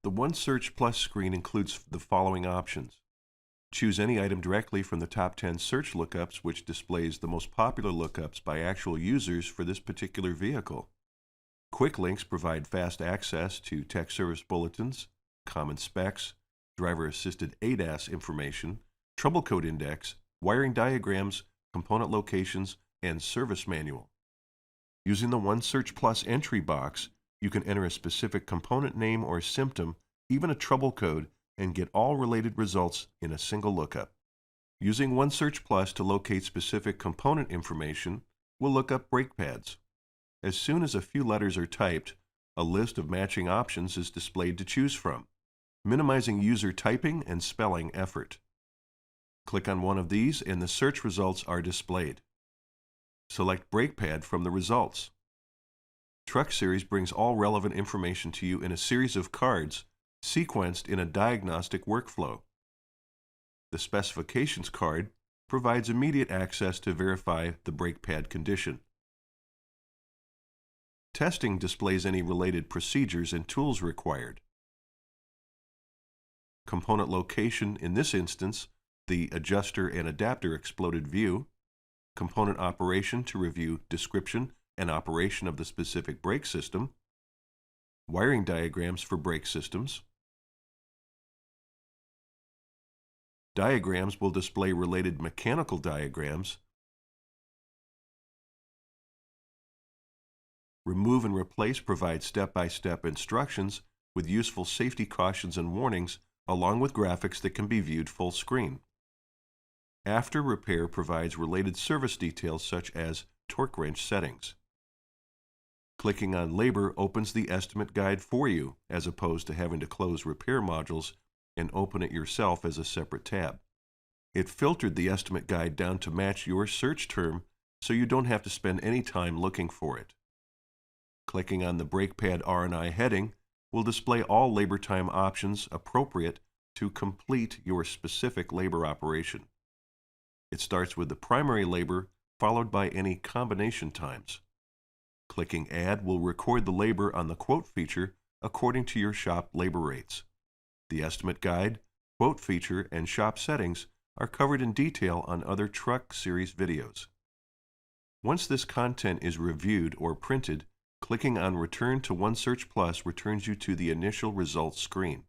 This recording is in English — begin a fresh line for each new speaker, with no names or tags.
The 1Search Plus screen includes the following options. Choose any item directly from the top 10 search lookups, which displays the most popular lookups by actual users for this particular vehicle. Quick links provide fast access to tech service bulletins, common specs, driver-assisted ADAS information, trouble code index, wiring diagrams, component locations, and service manual. Using the 1Search Plus entry box, you can enter a specific component name or symptom, even a trouble code, and get all related results in a single lookup. Using 1Search Plus to locate specific component information, we'll look up brake pads. As soon as a few letters are typed, a list of matching options is displayed to choose from, minimizing user typing and spelling effort. Click on one of these and the search results are displayed. Select brake pad from the results. TruckSeries brings all relevant information to you in a series of cards sequenced in a diagnostic workflow. The specifications card provides immediate access to verify the brake pad condition. Testing displays any related procedures and tools required. Component location, in this instance, the adjuster and adapter exploded view. Component operation to review description and operation of the specific brake system. Wiring diagrams for brake systems. Diagrams will display related mechanical diagrams. Remove and replace provides step-by-step instructions with useful safety cautions and warnings, along with graphics that can be viewed full screen. After repair provides related service details such as torque wrench settings. Clicking on labor opens the estimate guide for you, as opposed to having to close repair modules and open it yourself as a separate tab. It filtered the estimate guide down to match your search term, so you don't have to spend any time looking for it. Clicking on the brake pad R&I heading will display all labor time options appropriate to complete your specific labor operation. It starts with the primary labor, followed by any combination times. Clicking Add will record the labor on the quote feature according to your shop labor rates. The estimate guide, quote feature, and shop settings are covered in detail on other TruckSeries videos. Once this content is reviewed or printed, clicking on Return to 1Search Plus returns you to the initial results screen.